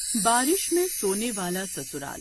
बारिश में सोने वाला ससुराल।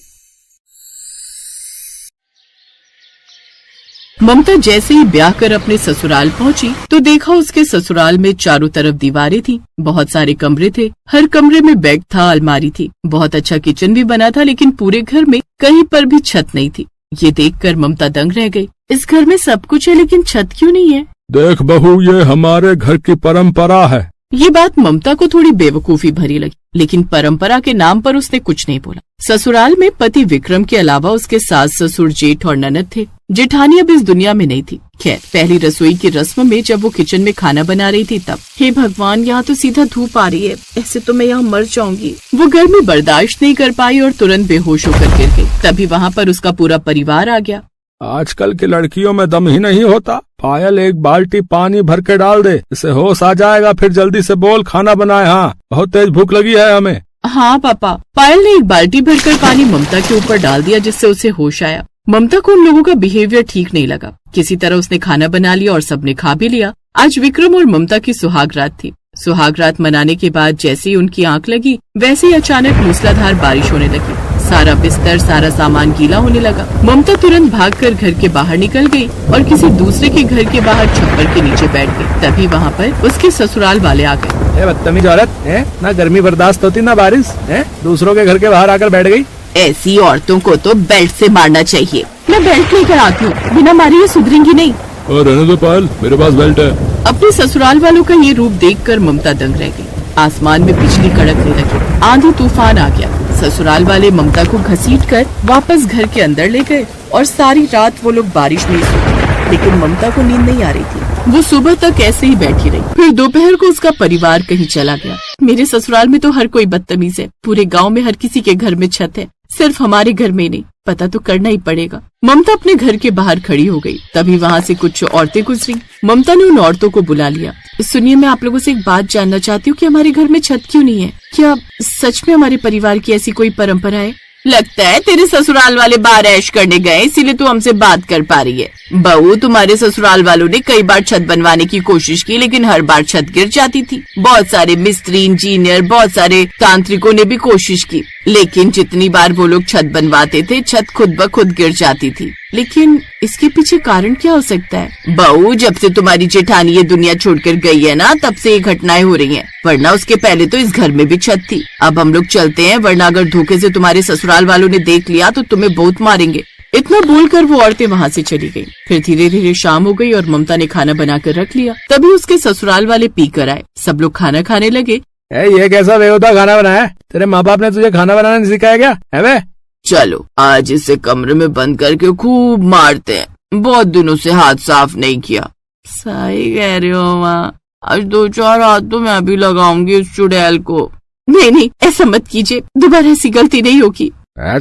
ममता जैसे ही ब्याह कर अपने ससुराल पहुंची तो देखा उसके ससुराल में चारों तरफ दीवारें थी, बहुत सारे कमरे थे, हर कमरे में बेड था, अलमारी थी, बहुत अच्छा किचन भी बना था, लेकिन पूरे घर में कहीं पर भी छत नहीं थी। ये देखकर ममता दंग रह गई। इस घर में सब कुछ है लेकिन छत क्यों नहीं है? देख बहू, ये हमारे घर की परंपरा है। ये बात ममता को थोड़ी बेवकूफी भरी लगी, लेकिन परंपरा के नाम पर उसने कुछ नहीं बोला। ससुराल में पति विक्रम के अलावा उसके सास ससुर जेठ और ननद थे। जेठानी अब इस दुनिया में नहीं थी। खैर, पहली रसोई की रस्म में जब वो किचन में खाना बना रही थी तब, हे भगवान, यहाँ तो सीधा धूप आ रही है, ऐसे तो मैं यहाँ मर जाऊंगी। वो गर्मी बर्दाश्त नहीं कर पाई और तुरंत बेहोश होकर गिर गई। तभी वहाँ पर उसका पूरा परिवार आ गया। आजकल की लड़कियों में दम ही नहीं होता। पायल, एक बाल्टी पानी भर के डाल दे, इससे होश आ जाएगा। फिर जल्दी से बोल, खाना बनाए। हाँ, बहुत तेज भूख लगी है हमें। हाँ पापा। पायल ने एक बाल्टी भरकर पानी ममता के ऊपर डाल दिया, जिससे उसे होश आया। ममता को उन लोगों का बिहेवियर ठीक नहीं लगा। किसी तरह उसने खाना बना लिया और सबने खा भी लिया। आज विक्रम और ममता की सुहाग रात थी। सुहाग रात मनाने के बाद जैसे ही उनकी आंख लगी, वैसे ही अचानक मूसलाधार बारिश होने लगी। सारा बिस्तर, सारा सामान गीला होने लगा। ममता तुरंत भागकर घर के बाहर निकल गई और किसी दूसरे के घर के बाहर छप्पर के नीचे बैठ गई। तभी वहाँ पर उसके ससुराल वाले आ गए। बदतमीज औरत है, ना गर्मी बर्दाश्त होती ना बारिश है, दूसरों के घर के बाहर आकर बैठ गई। ऐसी औरतों को तो बेल्ट से मारना चाहिए। मैं बेल्ट लेकर आती हूँ, बिना मारे ये सुधरेंगी नहीं। और रहने दो पायल, मेरे पास बेल्ट है। अपने ससुराल वालों का ये रूप देखकर ममता दंग रह गई। आसमान में बिजली कड़कने लगी, आंधी तूफान आ गया। ससुराल वाले ममता को घसीटकर वापस घर के अंदर ले गए और सारी रात वो लोग बारिश में सोए। लेकिन ममता को नींद नहीं आ रही थी। वो सुबह तक ऐसे ही बैठी रही। फिर दोपहर को उसका परिवार कहीं चला गया। मेरे ससुराल में तो हर कोई बदतमीज है। पूरे गांव में हर किसी के घर में छत है, सिर्फ हमारे घर में नहीं। पता तो करना ही पड़ेगा। ममता अपने घर के बाहर खड़ी हो गई। तभी वहाँ से कुछ औरतें गुजरी। ममता ने उन औरतों को बुला लिया। सुनिए, मैं आप लोगों से एक बात जानना चाहती हूँ कि हमारे घर में छत क्यों नहीं है? क्या सच में हमारे परिवार की ऐसी कोई परंपरा है? लगता है तेरे ससुराल वाले बाहर ऐश करने गए, इसीलिए तू हमसे बात कर पा रही है। बहू, तुम्हारे ससुराल वालों ने कई बार छत बनवाने की कोशिश की, लेकिन हर बार छत गिर जाती थी। बहुत सारे मिस्त्री, इंजीनियर, बहुत सारे तांत्रिकों ने भी कोशिश की, लेकिन जितनी बार वो लोग छत बनवाते थे, छत खुद ब खुद गिर जाती थी। लेकिन इसके पीछे कारण क्या हो सकता है? बहू, जब से तुम्हारी जेठानी ये दुनिया छोड़कर गई है ना, तब से ये घटनाएं हो रही हैं। वरना उसके पहले तो इस घर में भी छत थी। अब हम लोग चलते हैं, वरना अगर धोखे से तुम्हारे ससुराल वालों ने देख लिया तो तुम्हें बहुत मारेंगे। इतना बोलकर वो औरतें वहाँ से चली गई। फिर धीरे धीरे शाम हो गई और ममता ने खाना बनाकर रख लिया। तभी उसके ससुराल वाले पी कर आए। सब लोग खाना खाने लगे। ये कैसा बेहुदा खाना बनाया? तेरे माँ बाप ने तुझे खाना बनाना नहीं सिखाया क्या? है बे? चलो आज इसे कमरे में बंद करके खूब मारते हैं, बहुत दिनों से हाथ साफ नहीं किया। सही कह रही हो माँ, आज 2-4 हाथ तो मैं भी लगाऊंगी उस चुड़ैल को। नहीं, ऐसा मत कीजिए, दोबारा ऐसी गलती नहीं होगी।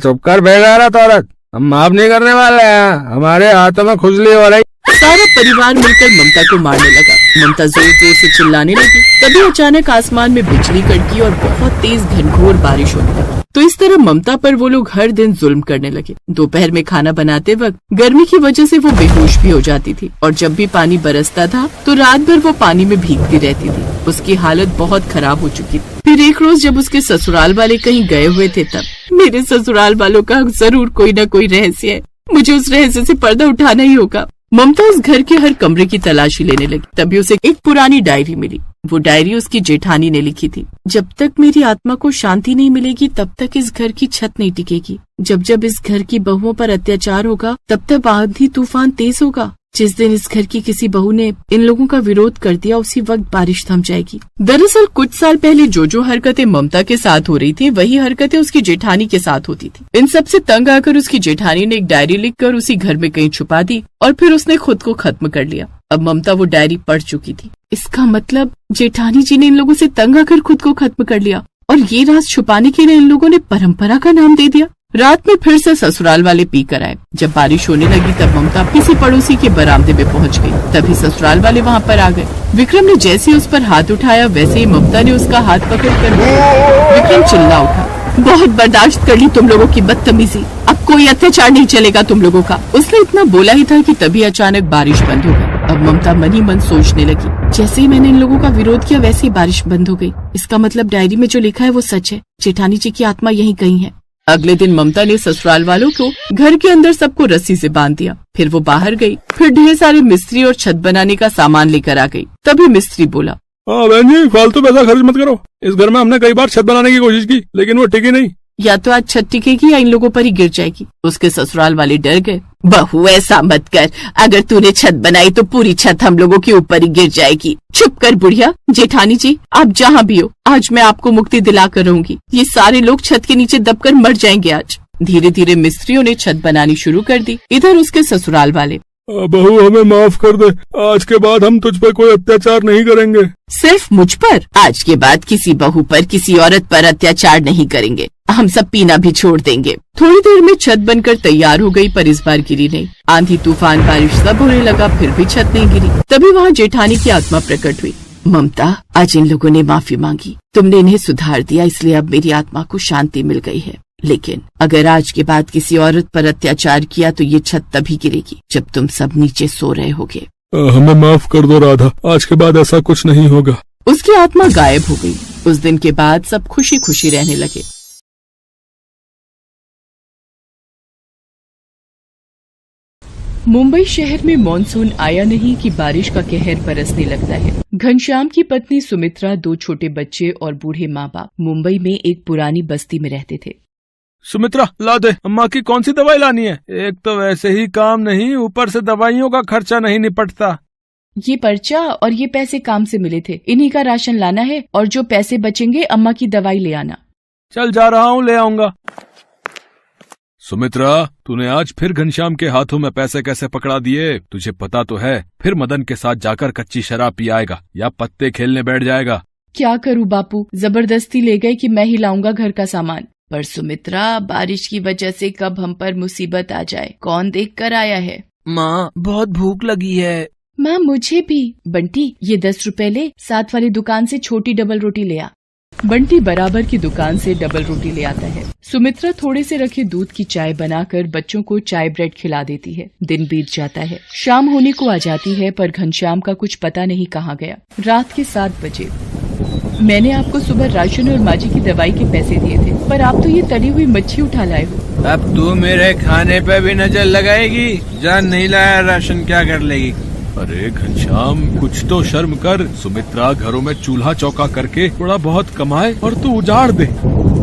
चुप कर बेगैरत औरत, हम माफ नहीं करने वाले हैं। हमारे हाथों में खुजली हो रही। सारा परिवार मिलकर ममता को मारने लगा। ममता जोर जोर से चिल्लाने लगी। तभी अचानक आसमान में बिजली कड़की और बहुत तेज घनघोर बारिश होने लगी। तो इस तरह ममता पर वो लोग हर दिन जुल्म करने लगे। दोपहर में खाना बनाते वक्त गर्मी की वजह से वो बेहोश भी हो जाती थी, और जब भी पानी बरसता था तो रात भर वो पानी में भीगती रहती थी। उसकी हालत बहुत खराब हो चुकी थी। फिर एक रोज जब उसके ससुराल वाले कहीं गए हुए थे, तब मेरे ससुराल वालों का जरूर कोई न कोई रहस्य है, मुझे उस रहस्य से पर्दा उठाना ही होगा। ममता उस घर के हर कमरे की तलाशी लेने लगी। तभी उसे एक पुरानी डायरी मिली। वो डायरी उसकी जेठानी ने लिखी थी। जब तक मेरी आत्मा को शांति नहीं मिलेगी, तब तक इस घर की छत नहीं टिकेगी। जब जब इस घर की बहुओं पर अत्याचार होगा, तब तक आंधी तूफान तेज होगा। जिस दिन इस घर की किसी बहू ने इन लोगों का विरोध कर दिया, उसी वक्त बारिश थम जाएगी। दरअसल कुछ साल पहले जो हरकतें ममता के साथ हो रही थी, वही हरकतें उसकी जेठानी के साथ होती थी। इन सब से तंग आकर उसकी जेठानी ने एक डायरी लिखकर उसी घर में कहीं छुपा दी और फिर उसने खुद को खत्म कर लिया। अब ममता वो डायरी पढ़ चुकी थी। इसका मतलब जेठानी जी ने इन लोगों से तंग आकर खुद को खत्म कर लिया, और ये राज छुपाने के लिए इन लोगों ने परंपरा का नाम दे दिया। रात में फिर से ससुराल वाले पी कर आए। जब बारिश होने लगी तब ममता किसी पड़ोसी के बरामदे में पहुंच गई। तभी ससुराल वाले वहां पर आ गए। विक्रम ने जैसे ही उस पर हाथ उठाया, वैसे ही ममता ने उसका हाथ पकड़कर विक्रम चिल्ला उठा, बहुत बर्दाश्त कर ली तुम लोगों की बदतमीजी, अब कोई अत्याचार नहीं चलेगा तुम लोगों का। उसने इतना बोला ही था कि तभी अचानक बारिश बंद हो गई। अब ममता मन ही मन सोचने लगी, जैसे ही मैंने इन लोगों का विरोध किया वैसे ही बारिश बंद हो गई। इसका मतलब डायरी में जो लिखा है वो सच है, जेठानी जी की आत्मा यहीं कहीं है। अगले दिन ममता ने ससुराल वालों को घर के अंदर सबको रस्सी से बांध दिया। फिर वो बाहर गई, फिर ढेर सारे मिस्त्री और छत बनाने का सामान लेकर आ गई। तभी मिस्त्री बोला, हाँ बहन जी, फालतू पैसा खर्च मत करो। इस घर में हमने कई बार छत बनाने की कोशिश की, लेकिन वो टिकी नहीं। या तो आज छत टिकेगी या इन लोगों पर ही गिर जाएगी। उसके ससुराल वाले डर गए। बहू ऐसा मत कर, अगर तूने छत बनाई तो पूरी छत हम लोगों के ऊपर ही गिर जाएगी। चुप कर बुढ़िया। जेठानी जी आप जहाँ भी हो, आज मैं आपको मुक्ति दिला कर रहूंगी। ये सारे लोग छत के नीचे दबकर मर जाएंगे आज। धीरे धीरे मिस्त्रियों ने छत बनानी शुरू कर दी। इधर उसके ससुराल वाले, बहू हमें माफ कर दे, आज के बाद हम तुझ पर कोई अत्याचार नहीं करेंगे। सिर्फ मुझ पर? आज के बाद किसी बहू पर, किसी औरत पर अत्याचार नहीं करेंगे। हम सब पीना भी छोड़ देंगे। थोड़ी देर में छत बनकर तैयार हो गई, पर इस बार गिरी नहीं। आंधी तूफान बारिश सब होने लगा, फिर भी छत नहीं गिरी। तभी वहाँ जेठानी की आत्मा प्रकट हुई। ममता, आज इन लोगों ने माफी मांगी, तुमने इन्हें सुधार दिया, इसलिए अब मेरी आत्मा को शांति मिल गई है। लेकिन अगर आज के बाद किसी औरत पर अत्याचार किया तो ये छत तभी गिरेगी जब तुम सब नीचे सो रहे होगे। हमें माफ कर दो राधा, आज के बाद ऐसा कुछ नहीं होगा। उसकी आत्मा गायब हो गई। उस दिन के बाद सब खुशी खुशी रहने लगे। मुंबई शहर में मॉनसून आया नहीं कि बारिश का कहर बरसने लगता है। घनश्याम की पत्नी सुमित्रा, 2 छोटे बच्चे और बूढ़े माँ बाप मुंबई में एक पुरानी बस्ती में रहते थे। सुमित्रा ला दे, अम्मा की कौन सी दवाई लानी है? एक तो वैसे ही काम नहीं, ऊपर से दवाइयों का खर्चा नहीं निपटता। ये पर्चा और ये पैसे काम से मिले थे, इन्हीं का राशन लाना है और जो पैसे बचेंगे अम्मा की दवाई ले आना। चल जा रहा हूँ, ले आऊंगा। सुमित्रा, तूने आज फिर घनश्याम के हाथों में पैसे कैसे पकड़ा दिए? तुझे पता तो है फिर मदन के साथ जाकर कच्ची शराब पी आएगा या पत्ते खेलने बैठ जाएगा। क्या करूँ बापू, जबरदस्ती ले गए कि मैं ही लाऊंगा घर का सामान। पर सुमित्रा, बारिश की वजह से कब हम पर मुसीबत आ जाए, कौन देख कर आया है। माँ, बहुत भूख लगी है। माँ मुझे भी। बंटी, ये 10 रुपए ले, साथ वाली दुकान से छोटी डबल रोटी ले आ। बंटी बराबर की दुकान से डबल रोटी ले आता है। सुमित्रा थोड़े से रखे दूध की चाय बनाकर बच्चों को चाय ब्रेड खिला देती है। दिन बीत जाता है, शाम होने को आ जाती है, पर घनश्याम का कुछ पता नहीं कहाँ गया। रात के 7 बजे। मैंने आपको सुबह राशन और माजी की दवाई के पैसे दिए थे, पर आप तो ये तली हुई मच्छी उठा लाए हो। अब तू मेरे खाने पे भी नजर लगाएगी? जान नहीं लाया राशन, क्या कर लेगी? अरे घनश्याम, कुछ तो शर्म कर। सुमित्रा घरों में चूल्हा चौका करके थोड़ा बहुत कमाए और तू उजाड़ दे।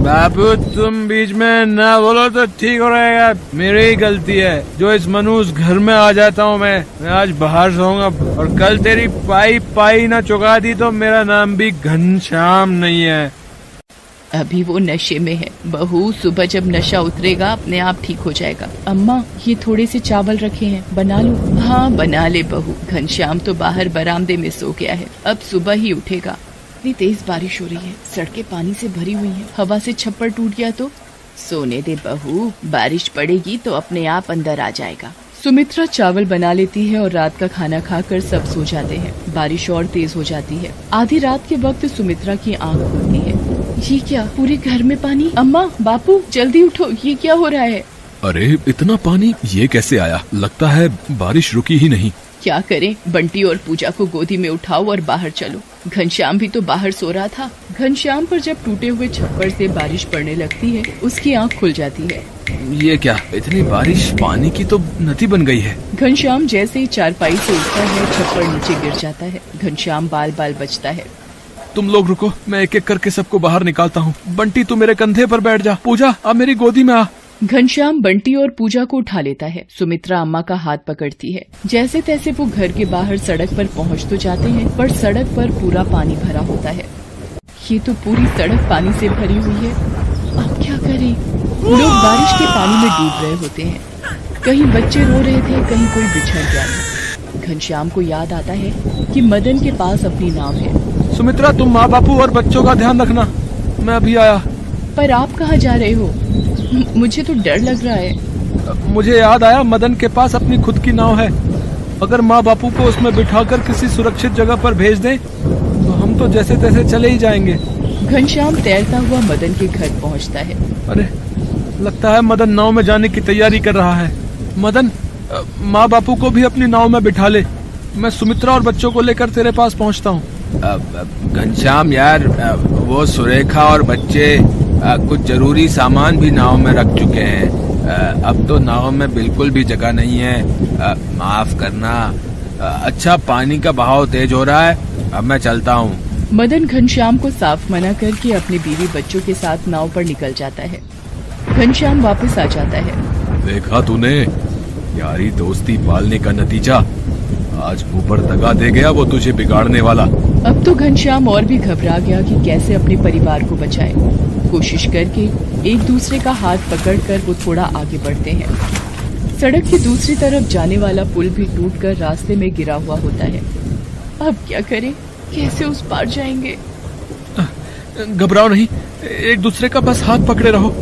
बाबू, तुम बीच में ना बोलो तो ठीक हो रहेगा। मेरी ही गलती है जो इस मनुष्य घर में आ जाता हूँ। मैं आज बाहर सोऊंगा, और कल तेरी पाई ना चुका दी तो मेरा नाम भी घनश्याम नहीं है। अभी वो नशे में है। बहू, सुबह जब नशा उतरेगा अपने आप ठीक हो जाएगा। अम्मा, ये थोड़े से चावल रखे हैं, बना लो। हाँ बना ले बहू। घनश्याम तो बाहर बरामदे में सो गया है, अब सुबह ही उठेगा। इतनी तेज बारिश हो रही है, सड़कें पानी से भरी हुई हैं, हवा से छप्पर टूट गया तो। सोने दे बहू, बारिश पड़ेगी तो अपने आप अंदर आ जाएगा। सुमित्रा चावल बना लेती है और रात का खाना खाकर सब सो जाते हैं। बारिश और तेज हो जाती है। आधी रात के वक्त सुमित्रा की आंख खुलती है। ये क्या, पूरे घर में पानी। अम्मा, बापू, जल्दी उठो, ये क्या हो रहा है? अरे इतना पानी ये कैसे आया? लगता है बारिश रुकी ही नहीं। क्या करें, बंटी और पूजा को गोदी में उठाओ और बाहर चलो। घनश्याम भी तो बाहर सो रहा था। घनश्याम पर जब टूटे हुए छप्पर से बारिश पड़ने लगती है, उसकी आंख खुल जाती है। ये क्या, इतनी बारिश, पानी की तो नदी बन गई है। घनश्याम जैसे ही चारपाई से उठता है, छप्पर नीचे गिर जाता है। घनश्याम बाल बाल बचता है। तुम लोग रुको, मैं एक एक करके सबको बाहर निकालता हूँ। बंटी, तू मेरे कंधे पर बैठ जा। पूजा, अब मेरी गोदी में आ। घनश्याम बंटी और पूजा को उठा लेता है। सुमित्रा अम्मा का हाथ पकड़ती है। जैसे तैसे वो घर के बाहर सड़क पर पहुँच तो जाते हैं, पर सड़क पर पूरा पानी भरा होता है। ये तो पूरी सड़क पानी से भरी हुई है। अब क्या करें? लोग बारिश के पानी में डूब रहे होते हैं। कहीं बच्चे रो रहे थे, कहीं कोई बिछड़ गया था। घनश्याम को याद आता है कि मदन के पास अपनी नाव है। सुमित्रा, तुम माँ बापू और बच्चों का ध्यान रखना, मैं अभी आया। पर आप कहाँ जा रहे हो? मुझे तो डर लग रहा है। मुझे याद आया, मदन के पास अपनी खुद की नाव है। अगर माँ बापू को उसमें बिठाकर किसी सुरक्षित जगह पर भेज दें तो हम तो जैसे तैसे चले ही जाएंगे। घनश्याम तैरता हुआ मदन के घर पहुँचता है। अरे, लगता है मदन नाव में जाने की तैयारी कर रहा है। मदन, माँ बापू को भी अपनी नाव में बिठा ले। मैं सुमित्रा और बच्चों को लेकर तेरे पास पहुंचता हूँ। घनश्याम यार, वो सुरेखा और बच्चे कुछ जरूरी सामान भी नाव में रख चुके हैं। अब तो नाव में बिल्कुल भी जगह नहीं है। माफ करना। अच्छा, पानी का बहाव तेज हो रहा है, अब मैं चलता हूँ। मदन घनश्याम को साफ मना करके अपनी बीवी बच्चों के साथ नाव पर निकल जाता है। घनश्याम वापस आ जाता है। देखा तूने, यारी दोस्ती पालने का नतीजा। आज मुंह पर दगा दे गया वो तुझे बिगाड़ने वाला। अब तो घनश्याम और भी घबरा गया कि कैसे अपने परिवार को बचाए। कोशिश करके एक दूसरे का हाथ पकड़कर वो थोड़ा आगे बढ़ते हैं। सड़क की दूसरी तरफ जाने वाला पुल भी टूटकर रास्ते में गिरा हुआ होता है। अब क्या करें, कैसे उस पार जाएंगे? घबराओ नहीं, एक दूसरे का बस हाथ पकड़े रहो।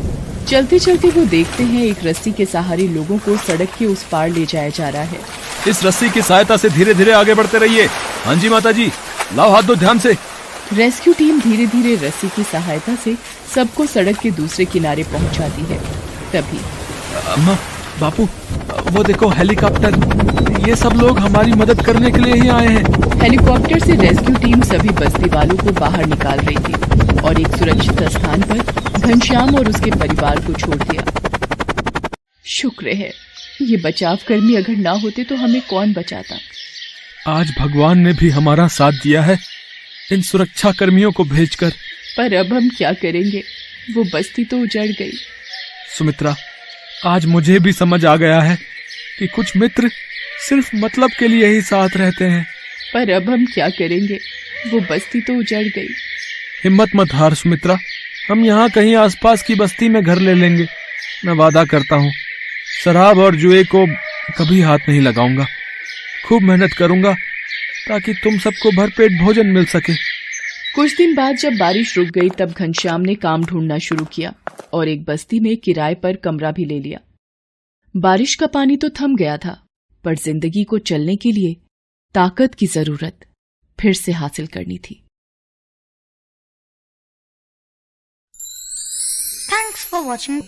चलते चलते वो देखते हैं एक रस्सी के सहारे लोगों को सड़क के उस पार ले जाया जा रहा है। इस रस्सी की सहायता से धीरे धीरे आगे बढ़ते रहिए। हाँ जी माता जी, लाओ हाथ दो ध्यान से। रेस्क्यू टीम धीरे धीरे रस्सी की सहायता से सबको सड़क के दूसरे किनारे पहुंचाती है। तभी अम्मा, बापू, वो देखो हेलीकॉप्टर। ये सब लोग हमारी मदद करने के लिए ही आए हैं। हेलीकॉप्टर से रेस्क्यू टीम सभी बस्ती वालों को बाहर निकाल रही थी और एक सुरक्षित स्थान पर घनश्याम और उसके परिवार को छोड़ दिया। शुक्र है, ये बचाव कर्मी अगर ना होते तो हमें कौन बचाता। आज भगवान ने भी हमारा साथ दिया है इन सुरक्षा कर्मियों को भेजकर। पर अब हम क्या करेंगे, वो बस्ती तो उजड़ गई। सुमित्रा, आज मुझे भी समझ आ गया है कि कुछ मित्र सिर्फ मतलब के लिए ही साथ रहते हैं। पर अब हम क्या करेंगे, वो बस्ती तो उजड़ गई। हिम्मत मत हार सुमित्रा, हम यहाँ कहीं आसपास की बस्ती में घर ले लेंगे। मैं वादा करता हूँ, शराब और जुए को कभी हाथ नहीं लगाऊंगा। खूब मेहनत करूंगा ताकि तुम सबको भरपेट भोजन मिल सके। कुछ दिन बाद जब बारिश रुक गई तब घनश्याम ने काम ढूंढना शुरू किया और एक बस्ती में किराए पर कमरा भी ले लिया। बारिश का पानी तो थम गया था, पर जिंदगी को चलने के लिए ताकत की जरूरत फिर से हासिल करनी थी। Thanks for watching.